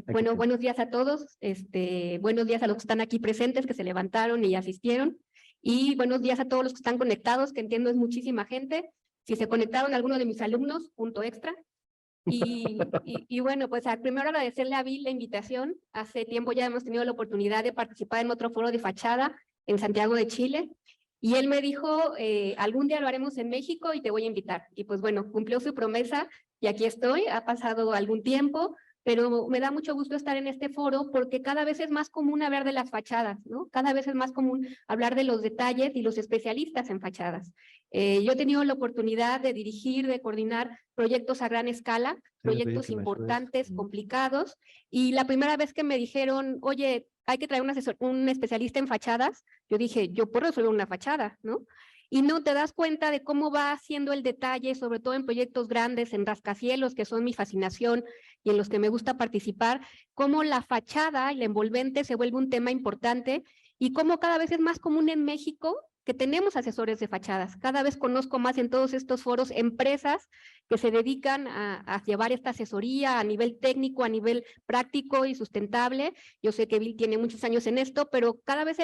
Bueno, buenos días a todos, buenos días a los que están aquí presentes, que se levantaron y asistieron, y buenos días a todos los que están conectados, que entiendo es muchísima gente. Si se conectaron algunos de mis alumnos, punto extra. Y bueno, pues primero agradecerle a Bill la invitación. Hace tiempo ya hemos tenido la oportunidad de participar en otro foro de fachada en Santiago de Chile, y él me dijo, algún día lo haremos en México y te voy a invitar. Y pues bueno, cumplió su promesa y aquí estoy. Ha pasado algún tiempo, pero me da mucho gusto estar en este foro porque cada vez es más común hablar de las fachadas, ¿no? Cada vez es más común hablar de los detalles y los especialistas en fachadas. Yo he tenido la oportunidad de dirigir, de coordinar proyectos a gran escala, proyectos importantes, complicados, y la primera vez que me dijeron, oye, hay que traer un especialista en fachadas, yo dije, yo puedo resolver una fachada, ¿no? Y no te das cuenta de cómo va haciendo el detalle, sobre todo en proyectos grandes, en rascacielos, que son mi fascinación y en los que me gusta participar, cómo la fachada y la envolvente se vuelve un tema importante y cómo cada vez es más común en México que tenemos asesores de fachadas. Cada vez conozco más en todos estos foros empresas que se dedican a llevar esta asesoría a nivel técnico, a nivel práctico y sustentable. Yo sé que Bill tiene muchos años en esto, pero cada vez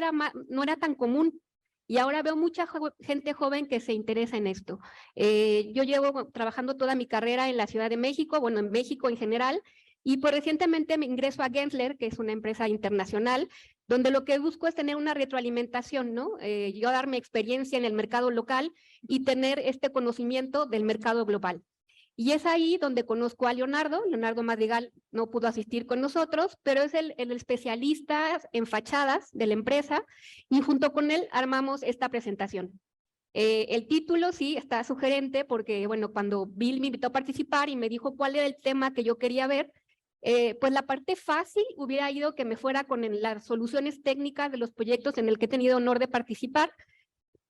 no era tan común. Y ahora veo mucha gente joven que se interesa en esto. Yo llevo trabajando toda mi carrera en la Ciudad de México, bueno, en México en general, y pues recientemente me ingreso a Gensler, que es una empresa internacional, donde lo que busco es tener una retroalimentación, ¿no? Yo dar mi experiencia en el mercado local y tener este conocimiento del mercado global. Y es ahí donde conozco a Leonardo. Leonardo Madrigal no pudo asistir con nosotros, pero es el especialista en fachadas de la empresa, y junto con él armamos esta presentación. El título sí está sugerente porque, bueno, cuando Bill me invitó a participar y me dijo cuál era el tema que yo quería ver, pues la parte fácil hubiera ido que me fuera con las soluciones técnicas de los proyectos en el que he tenido honor de participar,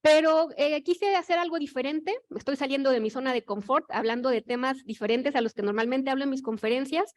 pero quise hacer algo diferente. Estoy saliendo de mi zona de confort, hablando de temas diferentes a los que normalmente hablo en mis conferencias,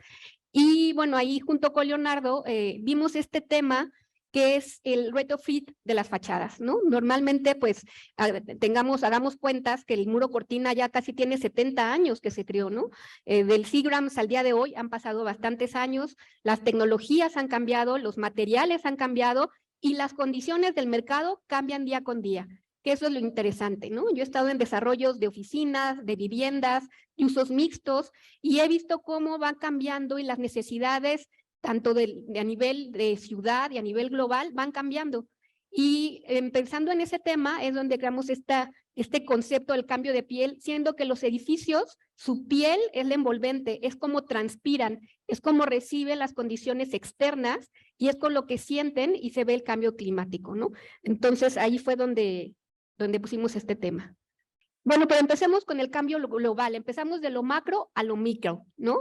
y bueno, ahí junto con Leonardo vimos este tema que es el retrofit de las fachadas, ¿no? Normalmente, pues, hagamos cuentas que el muro cortina ya casi tiene 70 años que se creó, ¿no? Del Seagrams al día de hoy han pasado bastantes años, las tecnologías han cambiado, los materiales han cambiado y las condiciones del mercado cambian día con día, que eso es lo interesante, ¿no? Yo he estado en desarrollos de oficinas, de viviendas, de usos mixtos, y he visto cómo van cambiando y las necesidades tanto a nivel de ciudad y a nivel global, van cambiando. Y pensando en ese tema es donde creamos este concepto del cambio de piel, siendo que los edificios, su piel es la envolvente, es como transpiran, es como reciben las condiciones externas y es con lo que sienten y se ve el cambio climático, ¿no? Entonces ahí fue donde pusimos este tema. Bueno, pero empecemos con el cambio global, empezamos de lo macro a lo micro, ¿no?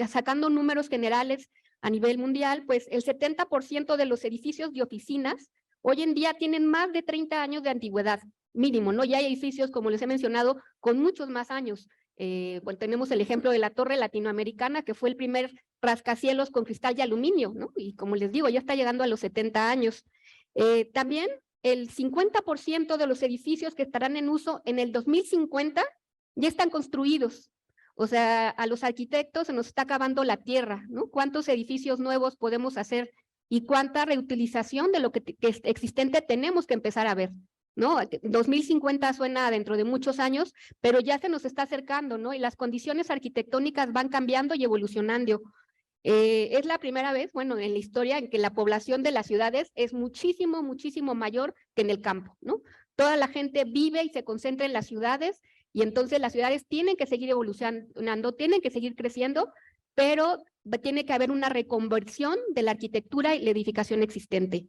Sacando números generales a nivel mundial, pues el 70% de los edificios de oficinas hoy en día tienen más de 30 años de antigüedad, mínimo, ¿no? Ya hay edificios, como les he mencionado, con muchos más años. Bueno, tenemos el ejemplo de la Torre Latinoamericana, que fue el primer rascacielos con cristal y aluminio, ¿no? Y como les digo, ya está llegando a los 70 años. También el 50% de los edificios que estarán en uso en el 2050 ya están construidos. O sea, a los arquitectos se nos está acabando la tierra, ¿no? ¿Cuántos edificios nuevos podemos hacer y cuánta reutilización de lo que es existente tenemos que empezar a ver, ¿no? 2050 suena dentro de muchos años, pero ya se nos está acercando, ¿no? Y las condiciones arquitectónicas van cambiando y evolucionando. Es la primera vez, bueno, en la historia en que la población de las ciudades es muchísimo, muchísimo mayor que en el campo, ¿no? Toda la gente vive y se concentra en las ciudades, y entonces las ciudades tienen que seguir evolucionando, tienen que seguir creciendo, pero tiene que haber una reconversión de la arquitectura y la edificación existente.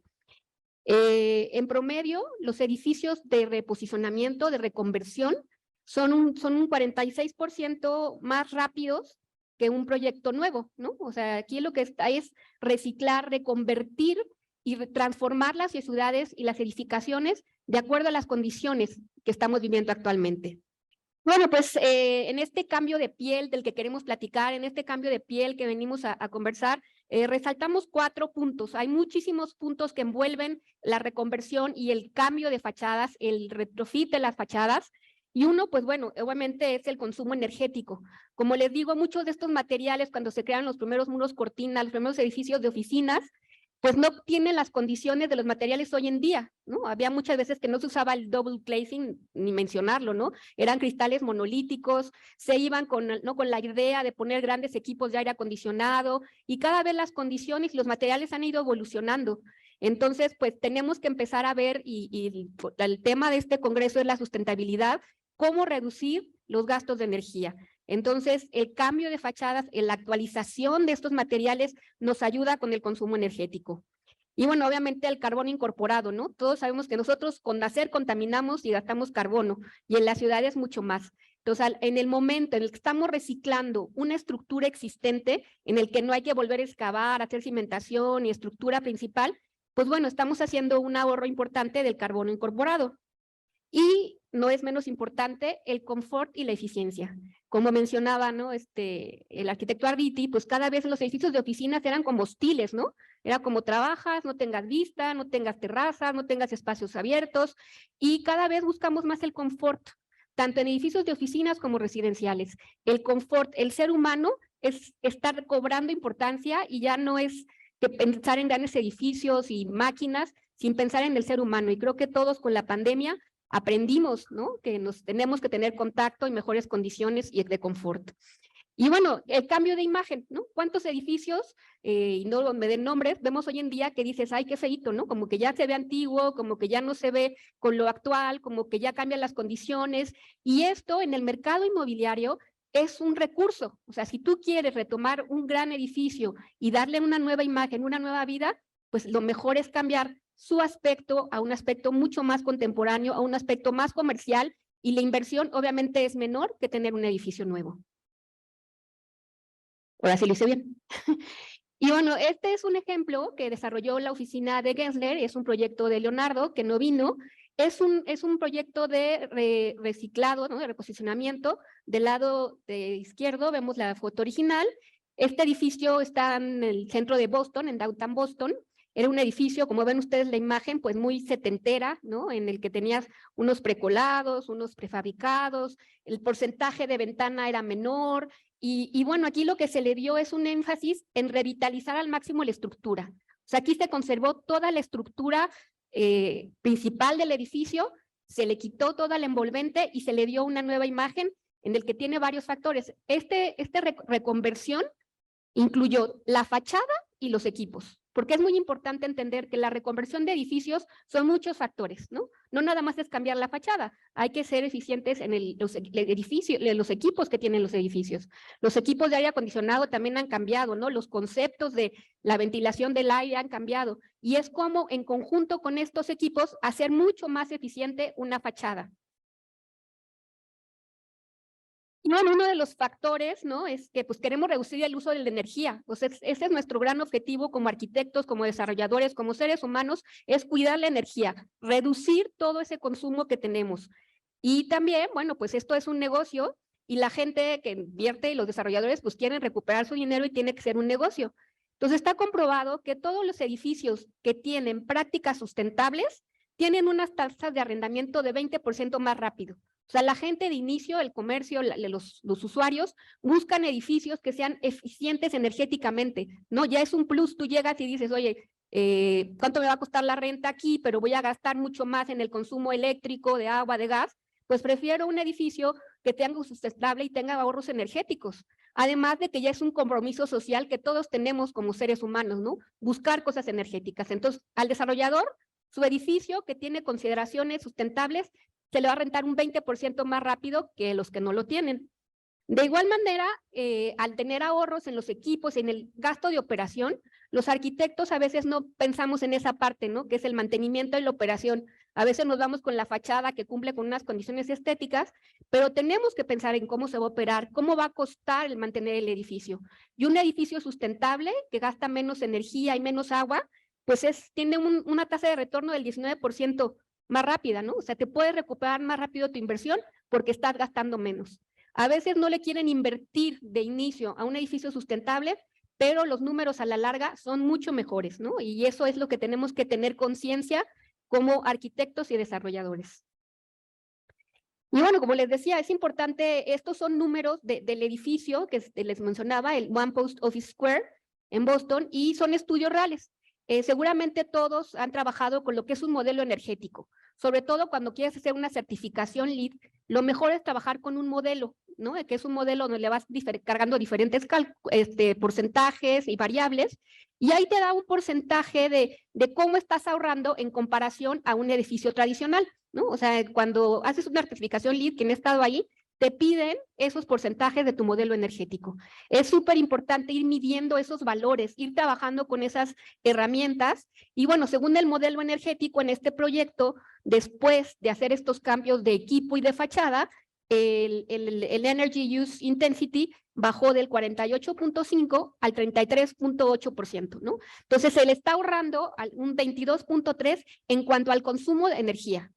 En promedio, los edificios de reposicionamiento, de reconversión, son un 46% más rápidos que un proyecto nuevo, ¿no? O sea, aquí lo que está es reciclar, reconvertir y transformar las ciudades y las edificaciones de acuerdo a las condiciones que estamos viviendo actualmente. Bueno, pues en este cambio de piel del que queremos platicar, en este cambio de piel que venimos a conversar, resaltamos 4 puntos. Hay muchísimos puntos que envuelven la reconversión y el cambio de fachadas, el retrofit de las fachadas, Y uno, pues bueno, obviamente es el consumo energético. Como les digo, muchos de estos materiales, cuando se crean los primeros muros cortina, los primeros edificios de oficinas, pues no tienen las condiciones de los materiales hoy en día, ¿no? Había muchas veces que no se usaba el double glazing, ni mencionarlo, ¿no? Eran cristales monolíticos, se iban ¿no? con la idea de poner grandes equipos de aire acondicionado, y cada vez las condiciones y los materiales han ido evolucionando. Entonces, pues tenemos que empezar a ver, y el tema de este congreso es la sustentabilidad, cómo reducir los gastos de energía. Entonces, el cambio de fachadas, la actualización de estos materiales nos ayuda con el consumo energético. Y bueno, obviamente el carbono incorporado, ¿no? Todos sabemos que nosotros con nacer contaminamos y gastamos carbono, y en las ciudades mucho más. Entonces, en el momento en el que estamos reciclando una estructura existente, en el que no hay que volver a excavar, hacer cimentación y estructura principal, pues bueno, estamos haciendo un ahorro importante del carbono incorporado. Y no es menos importante el confort y la eficiencia. Como mencionaba, ¿no? El arquitecto Arditi, pues cada vez los edificios de oficinas eran como hostiles, ¿no? Era como trabajas, no tengas vista, no tengas terrazas, no tengas espacios abiertos, y cada vez buscamos más el confort, tanto en edificios de oficinas como residenciales. El confort, el ser humano es estar cobrando importancia, y ya no es que pensar en grandes edificios y máquinas sin pensar en el ser humano. Y creo que todos con la pandemia aprendimos, ¿no? Que nos tenemos que tener contacto y mejores condiciones y de confort. Y bueno, el cambio de imagen, ¿no? ¿Cuántos edificios, y no me den nombres, vemos hoy en día que dices, ay, qué feíto, ¿no? Como que ya se ve antiguo, como que ya no se ve con lo actual, como que ya cambian las condiciones, y esto en el mercado inmobiliario es un recurso. O sea, si tú quieres retomar un gran edificio y darle una nueva imagen, una nueva vida, pues lo mejor es cambiar su aspecto a un aspecto mucho más contemporáneo, a un aspecto más comercial, y la inversión obviamente es menor que tener un edificio nuevo. Ahora sí lo hice bien. Y bueno, este es un ejemplo que desarrolló la oficina de Gensler, es un proyecto de Leonardo que no vino, es un proyecto de reciclado, ¿no? De reposicionamiento. Del lado de izquierdo vemos la foto original. Este edificio está en el centro de Boston, en Downtown Boston. Era un edificio, como ven ustedes la imagen, pues muy setentera, ¿no? En el que tenías unos precolados, unos prefabricados, el porcentaje de ventana era menor, y bueno, aquí lo que se le dio es un énfasis en revitalizar al máximo la estructura. O sea, aquí se conservó toda la estructura principal del edificio, se le quitó toda la envolvente y se le dio una nueva imagen en el que tiene varios factores. Reconversión incluyó la fachada y los equipos, porque es muy importante entender que la reconversión de edificios son muchos factores, ¿no? No nada más es cambiar la fachada, hay que ser eficientes en los equipos que tienen los edificios. Los equipos de aire acondicionado también han cambiado, ¿no? Los conceptos de la ventilación del aire han cambiado, y es como en conjunto con estos equipos hacer mucho más eficiente una fachada. Y bueno, uno de los factores, ¿no? Es que pues queremos reducir el uso de la energía. Pues ese es nuestro gran objetivo como arquitectos, como desarrolladores, como seres humanos, es cuidar la energía, reducir todo ese consumo que tenemos. Y también, bueno, pues esto es un negocio, y la gente que invierte y los desarrolladores pues quieren recuperar su dinero, y tiene que ser un negocio. Entonces está comprobado que todos los edificios que tienen prácticas sustentables tienen unas tasas de arrendamiento de 20% más rápido. O sea, la gente de inicio, el comercio, los usuarios, buscan edificios que sean eficientes energéticamente, ¿no? Ya es un plus, tú llegas y dices, oye, ¿cuánto me va a costar la renta aquí? Pero voy a gastar mucho más en el consumo eléctrico, de agua, de gas. Pues prefiero un edificio que tenga sustentable y tenga ahorros energéticos. Además de que ya es un compromiso social que todos tenemos como seres humanos, ¿no? Buscar cosas energéticas. Entonces, al desarrollador, su edificio que tiene consideraciones sustentables, se le va a rentar un 20% más rápido que los que no lo tienen. De igual manera, al tener ahorros en los equipos, en el gasto de operación, los arquitectos a veces no pensamos en esa parte, ¿no? Que es el mantenimiento y la operación. A veces nos vamos con la fachada que cumple con unas condiciones estéticas, pero tenemos que pensar en cómo se va a operar, cómo va a costar el mantener el edificio. Y un edificio sustentable, que gasta menos energía y menos agua, pues tiene una tasa de retorno del 19% más rápida, ¿no? O sea, te puedes recuperar más rápido tu inversión porque estás gastando menos. A veces no le quieren invertir de inicio a un edificio sustentable, pero los números a la larga son mucho mejores, ¿no? Y eso es lo que tenemos que tener conciencia como arquitectos y desarrolladores. Y bueno, como les decía, es importante, estos son números del edificio que les mencionaba, el One Post Office Square en Boston, y son estudios reales. Seguramente todos han trabajado con lo que es un modelo energético, sobre todo cuando quieres hacer una certificación LEED, lo mejor es trabajar con un modelo, ¿no? Que es un modelo donde le vas cargando diferentes porcentajes y variables, y ahí te da un porcentaje de cómo estás ahorrando en comparación a un edificio tradicional, ¿no? O sea, cuando haces una certificación LEED, quien ha estado ahí, te piden esos porcentajes de tu modelo energético. Es súper importante ir midiendo esos valores, ir trabajando con esas herramientas. Y bueno, según el modelo energético en este proyecto, después de hacer estos cambios de equipo y de fachada, el Energy Use Intensity bajó del 48.5 al 33.8%, ¿no? Entonces, se le está ahorrando un 22.3 en cuanto al consumo de energía.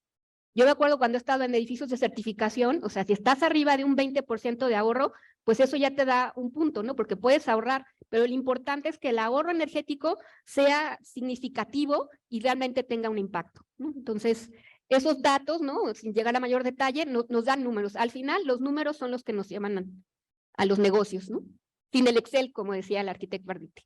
Yo me acuerdo cuando he estado en edificios de certificación, o sea, si estás arriba de un 20% de ahorro, pues eso ya te da un punto, ¿no? Porque puedes ahorrar, pero lo importante es que el ahorro energético sea significativo y realmente tenga un impacto, ¿no? Entonces, esos datos, ¿no? Sin llegar a mayor detalle, nos dan números. Al final, los números son los que nos llevan a los negocios, ¿no? Sin el Excel, como decía el arquitecto Arditi.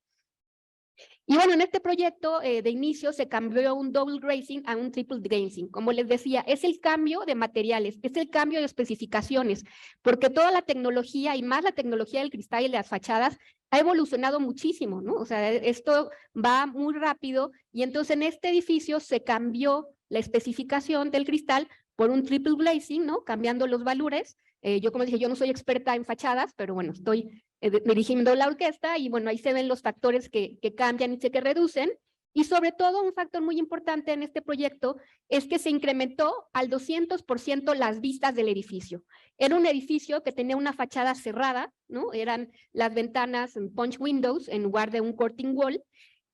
Y bueno, en este proyecto de inicio se cambió un double glazing a un triple glazing. Como les decía, es el cambio de materiales, es el cambio de especificaciones, porque toda la tecnología y más la tecnología del cristal y de las fachadas ha evolucionado muchísimo, ¿no? O sea, esto va muy rápido y entonces en este edificio se cambió la especificación del cristal por un triple glazing, ¿no? Cambiando los valores. Yo, como dije, yo no soy experta en fachadas, pero bueno, estoy dirigiendo la orquesta y bueno, ahí se ven los factores que cambian y que reducen. Y sobre todo, un factor muy importante en este proyecto es que se incrementó al 200% las vistas del edificio. Era un edificio que tenía una fachada cerrada, ¿no? Eran las ventanas en punch windows en lugar de un curtain wall.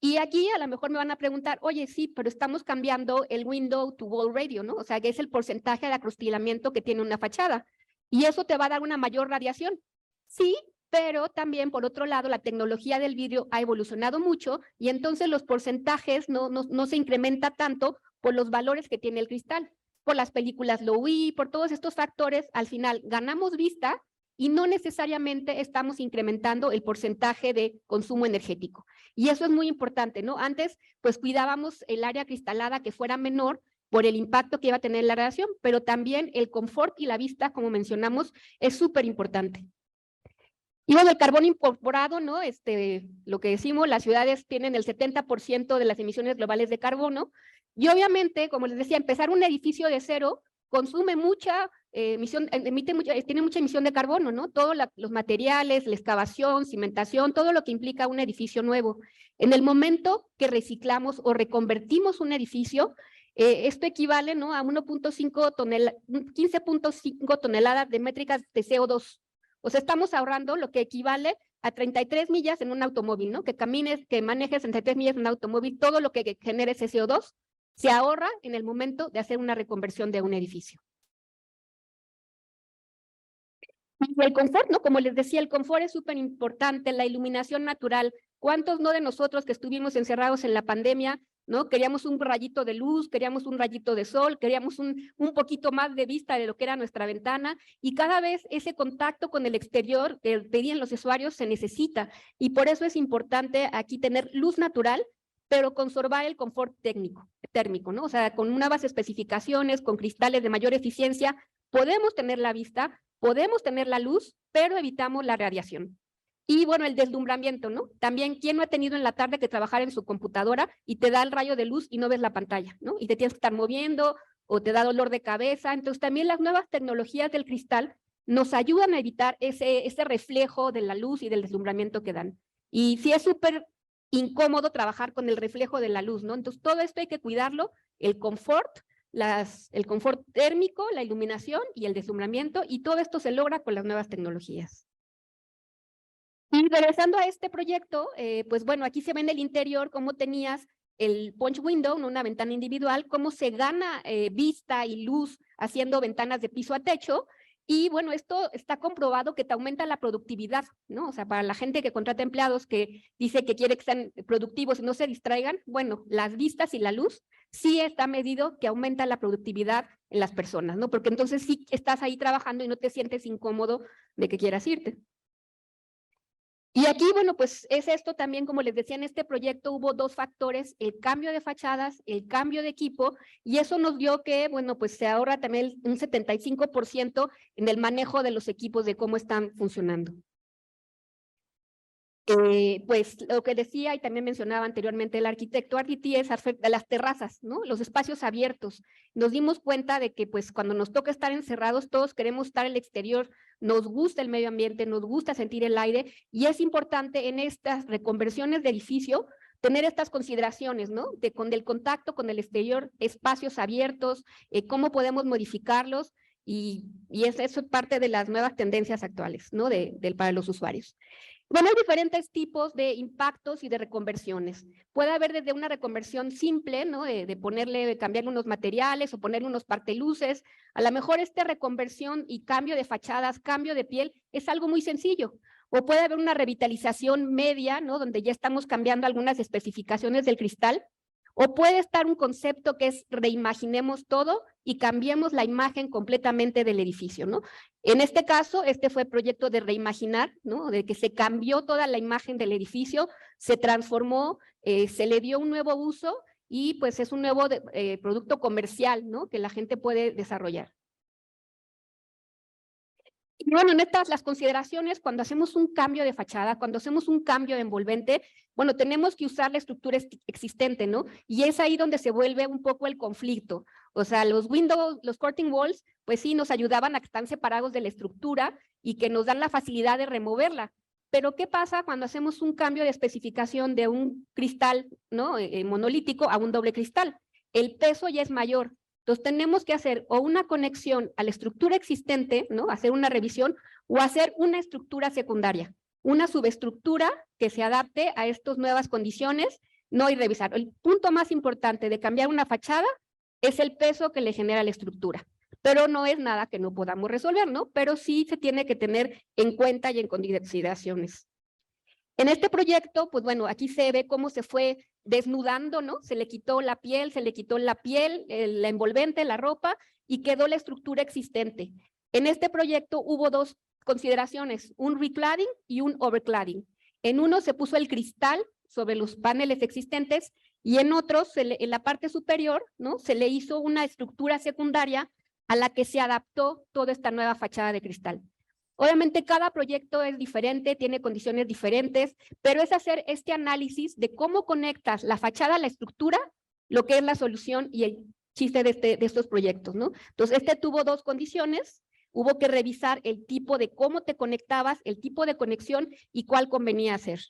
Y aquí a lo mejor me van a preguntar, oye, sí, pero estamos cambiando el window to wall radio, ¿no? O sea, que es el porcentaje de acristalamiento que tiene una fachada. Y eso te va a dar una mayor radiación. Sí, pero también, por otro lado, la tecnología del vidrio ha evolucionado mucho y entonces los porcentajes no se incrementa tanto por los valores que tiene el cristal. Por las películas Loewy, por todos estos factores, al final ganamos vista y no necesariamente estamos incrementando el porcentaje de consumo energético. Y eso es muy importante, ¿no? Antes, pues cuidábamos el área cristalada que fuera menor por el impacto que iba a tener la radiación, pero también el confort y la vista, como mencionamos, es súper importante. Y bueno, el carbón incorporado, ¿no? Lo que decimos, las ciudades tienen el 70% de las emisiones globales de carbono. Y obviamente, como les decía, empezar un edificio de cero consume mucha emisión, tiene mucha emisión de carbono, ¿no? Todos los materiales, la excavación, cimentación, todo lo que implica un edificio nuevo. En el momento que reciclamos o reconvertimos un edificio, esto equivale, ¿no? A 15.5 toneladas de métricas de CO2. O sea, estamos ahorrando lo que equivale a 33 millas en un automóvil, ¿no? Que manejes 33 millas en un automóvil, todo lo que genere ese CO2 se ahorra en el momento de hacer una reconversión de un edificio. Y el confort, ¿no? Como les decía, el confort es súper importante, la iluminación natural. ¿Cuántos no de nosotros que estuvimos encerrados en la pandemia, ¿no? Queríamos un rayito de luz, queríamos un rayito de sol, queríamos un poquito más de vista de lo que era nuestra ventana y cada vez ese contacto con el exterior que pedían los usuarios se necesita y por eso es importante aquí tener luz natural, pero conservar el confort térmico, ¿no? O sea, con nuevas especificaciones, con cristales de mayor eficiencia, podemos tener la vista, podemos tener la luz, pero evitamos la radiación. Y bueno, el deslumbramiento, ¿no? También, ¿quién no ha tenido en la tarde que trabajar en su computadora y te da el rayo de luz y no ves la pantalla, ¿no? Y te tienes que estar moviendo o te da dolor de cabeza. Entonces, también las nuevas tecnologías del cristal nos ayudan a evitar ese reflejo de la luz y del deslumbramiento que dan. Y sí es súper incómodo trabajar con el reflejo de la luz, ¿no? Entonces, todo esto hay que cuidarlo, el confort, el confort térmico, la iluminación y el deslumbramiento, y todo esto se logra con las nuevas tecnologías. Y regresando a este proyecto, pues bueno, aquí se ve en el interior cómo tenías el punch window, ¿no? Una ventana individual, cómo se gana vista y luz haciendo ventanas de piso a techo, Y bueno, esto está comprobado que te aumenta la productividad, ¿no? O sea, para la gente que contrata empleados que dice que quiere que sean productivos y no se distraigan, bueno, las vistas y la luz sí está medido que aumenta la productividad en las personas, ¿no? Porque entonces sí estás ahí trabajando y no te sientes incómodo de que quieras irte. Y aquí, bueno, pues es esto también, como les decía, en este proyecto hubo dos factores, el cambio de fachadas, el cambio de equipo, y eso nos dio que, bueno, pues se ahorra también un 75% en el manejo de los equipos, de cómo están funcionando. Pues lo que decía y también mencionaba anteriormente el arquitecto Arditi es las terrazas, ¿no? Los espacios abiertos. Nos dimos cuenta de que pues cuando nos toca estar encerrados todos queremos estar en el exterior, nos gusta el medio ambiente, nos gusta sentir el aire y es importante en estas reconversiones de edificio tener estas consideraciones, ¿no? Del contacto con el exterior, espacios abiertos, cómo podemos modificarlos y eso es parte de las nuevas tendencias actuales, ¿no? Para los usuarios. Bueno, hay diferentes tipos de impactos y de reconversiones. Puede haber desde una reconversión simple, ¿no? De cambiarle unos materiales o ponerle unos parteluces. A lo mejor esta reconversión y cambio de fachadas, cambio de piel, es algo muy sencillo. O puede haber una revitalización media, ¿no? Donde ya estamos cambiando algunas especificaciones del cristal. O puede estar un concepto que es reimaginemos todo y cambiemos la imagen completamente del edificio, ¿no? En este caso, este fue el proyecto de reimaginar, ¿no? De que se cambió toda la imagen del edificio, se transformó, se le dio un nuevo uso y pues es un nuevo producto comercial, ¿no? Que la gente puede desarrollar. Y bueno, en las consideraciones, cuando hacemos un cambio de fachada, cuando hacemos un cambio de envolvente, bueno, tenemos que usar la estructura existente, ¿no? Y es ahí donde se vuelve un poco el conflicto. O sea, los curtain walls, pues sí, nos ayudaban a que están separados de la estructura y que nos dan la facilidad de removerla. Pero, ¿qué pasa cuando hacemos un cambio de especificación de un cristal, ¿no? Monolítico a un doble cristal? El peso ya es mayor. Entonces tenemos que hacer o una conexión a la estructura existente, ¿no? Hacer una revisión o hacer una estructura secundaria, una subestructura que se adapte a estas nuevas condiciones, no y revisar. El punto más importante de cambiar una fachada es el peso que le genera la estructura, pero no es nada que no podamos resolver, ¿no? Pero sí se tiene que tener en cuenta y en consideraciones. En este proyecto, pues bueno, aquí se ve cómo se fue desnudando, ¿no? Se le quitó la piel, la envolvente, la ropa, y quedó la estructura existente. En este proyecto hubo dos consideraciones, un recladding y un overcladding. En uno se puso el cristal sobre los paneles existentes y en otros, en la parte superior, ¿no? Se le hizo una estructura secundaria a la que se adaptó toda esta nueva fachada de cristal. Obviamente cada proyecto es diferente, tiene condiciones diferentes, pero es hacer este análisis de cómo conectas la fachada a la estructura, lo que es la solución y el chiste de estos proyectos, ¿no? Entonces, tuvo dos condiciones, hubo que revisar el tipo de cómo te conectabas, el tipo de conexión y cuál convenía hacer.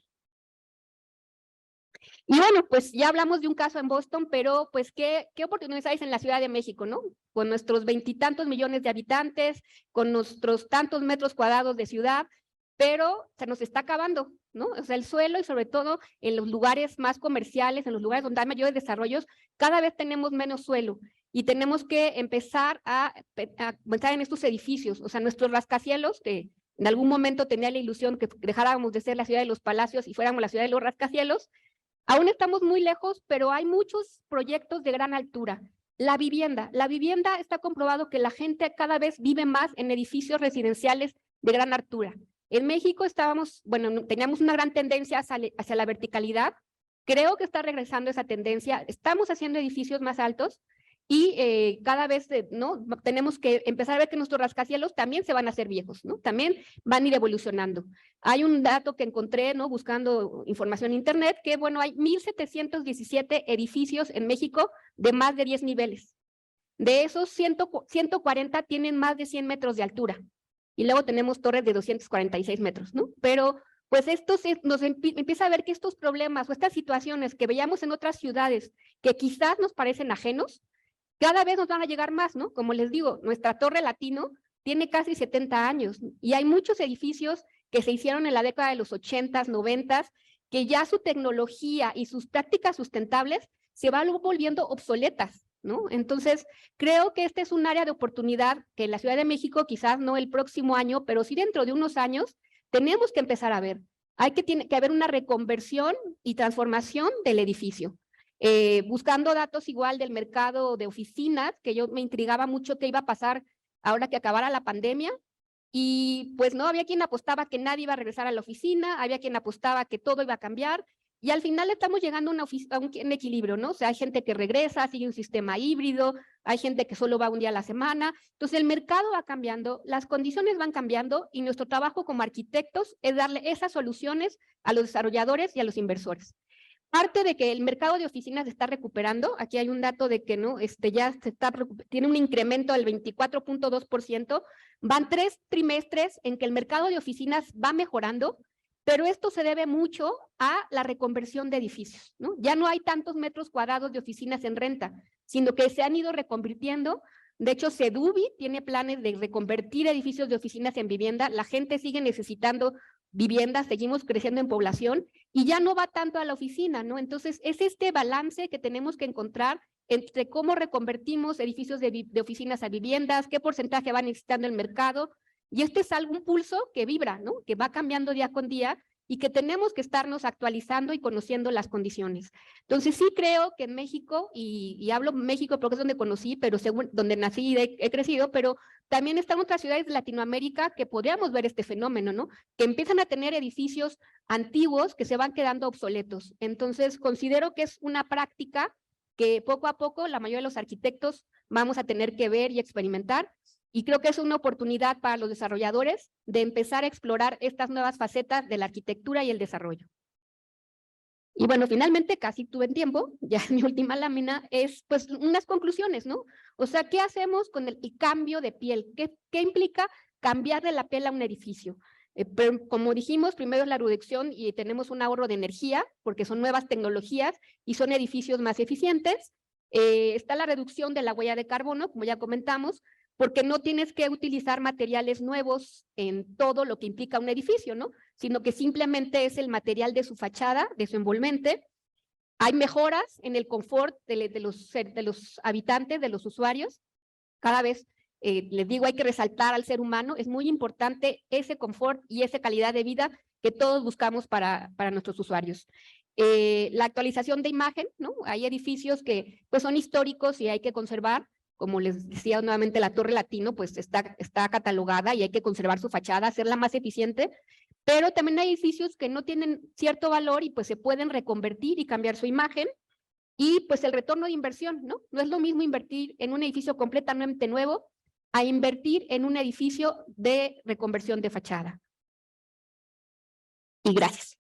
Y bueno, pues ya hablamos de un caso en Boston, pero pues ¿qué oportunidades hay en la Ciudad de México, no? Con nuestros 20 y tantos millones de habitantes, con nuestros tantos metros cuadrados de ciudad, pero se nos está acabando, ¿no? O sea, el suelo y sobre todo en los lugares más comerciales, en los lugares donde hay mayores desarrollos, cada vez tenemos menos suelo y tenemos que empezar a pensar en estos edificios, o sea, nuestros rascacielos, que en algún momento tenía la ilusión que dejáramos de ser la ciudad de los palacios y fuéramos la ciudad de los rascacielos. Aún estamos muy lejos, pero hay muchos proyectos de gran altura. La vivienda está comprobado que la gente cada vez vive más en edificios residenciales de gran altura. En México teníamos una gran tendencia hacia la verticalidad. Creo que está regresando esa tendencia. Estamos haciendo edificios más altos y cada vez ¿no? tenemos que empezar a ver que nuestros rascacielos también se van a hacer viejos, ¿no? También van a ir evolucionando. Hay un dato que encontré, ¿no? Buscando información en internet, que bueno, hay 1,717 edificios en México de más de 10 niveles. De esos, 140 tienen más de 100 metros de altura. Y luego tenemos torres de 246 metros, ¿no? Pero pues esto nos empieza a ver que estos problemas o estas situaciones que veíamos en otras ciudades que quizás nos parecen ajenos, cada vez nos van a llegar más, ¿no? Como les digo, nuestra Torre Latino tiene casi 70 años y hay muchos edificios que se hicieron en la década de los 80s, 90s, que ya su tecnología y sus prácticas sustentables se van volviendo obsoletas. ¿no? Entonces, creo que este es un área de oportunidad que en la Ciudad de México, quizás no el próximo año, pero sí dentro de unos años, tenemos que empezar a ver. Tiene que haber una reconversión y transformación del edificio. Buscando datos igual del mercado de oficinas, que yo me intrigaba mucho qué iba a pasar ahora que acabara la pandemia, y pues no, había quien apostaba que nadie iba a regresar a la oficina, había quien apostaba que todo iba a cambiar, y al final estamos llegando a un equilibrio, ¿no? O sea, hay gente que regresa, sigue un sistema híbrido, hay gente que solo va un día a la semana. Entonces, el mercado va cambiando, las condiciones van cambiando y nuestro trabajo como arquitectos es darle esas soluciones a los desarrolladores y a los inversores. Parte de que el mercado de oficinas se está recuperando, aquí hay un dato de que no, ya tiene un incremento del 24.2%, van 3 trimestres en que el mercado de oficinas va mejorando, pero esto se debe mucho a la reconversión de edificios, ¿no? Ya no hay tantos metros cuadrados de oficinas en renta, sino que se han ido reconvirtiendo. De hecho, Sedubi tiene planes de reconvertir edificios de oficinas en vivienda, la gente sigue necesitando viviendas, seguimos creciendo en población y ya no va tanto a la oficina, ¿no? Entonces, es este balance que tenemos que encontrar entre cómo reconvertimos edificios de oficinas a viviendas, qué porcentaje va necesitando el mercado, y este es algún pulso que vibra, ¿no? Que va cambiando día con día y que tenemos que estarnos actualizando y conociendo las condiciones. Entonces, sí creo que en México, y hablo México porque es donde conocí, pero donde nací y he crecido, pero también están otras ciudades de Latinoamérica que podríamos ver este fenómeno, ¿no? Que empiezan a tener edificios antiguos que se van quedando obsoletos. Entonces, considero que es una práctica que poco a poco la mayoría de los arquitectos vamos a tener que ver y experimentar. Y creo que es una oportunidad para los desarrolladores de empezar a explorar estas nuevas facetas de la arquitectura y el desarrollo. Y bueno, finalmente, casi tuve tiempo, ya mi última lámina, es pues unas conclusiones, ¿no? O sea, ¿qué hacemos con el cambio de piel? ¿Qué implica cambiar de la piel a un edificio? Pero como dijimos, primero es la reducción y tenemos un ahorro de energía, porque son nuevas tecnologías y son edificios más eficientes. Está la reducción de la huella de carbono, como ya comentamos, porque no tienes que utilizar materiales nuevos en todo lo que implica un edificio, ¿no? Sino que simplemente es el material de su fachada, de su envolvente. Hay mejoras en el confort de los habitantes, de los usuarios. Cada vez, les digo, hay que resaltar al ser humano, es muy importante ese confort y esa calidad de vida que todos buscamos para nuestros usuarios. La actualización de imagen, ¿no? Hay edificios que pues, son históricos y hay que conservar. Como les decía nuevamente, la Torre Latino pues está catalogada y hay que conservar su fachada, hacerla más eficiente, pero también hay edificios que no tienen cierto valor y pues se pueden reconvertir y cambiar su imagen. Y pues el retorno de inversión, ¿no? No es lo mismo invertir en un edificio completamente nuevo a invertir en un edificio de reconversión de fachada. Y gracias.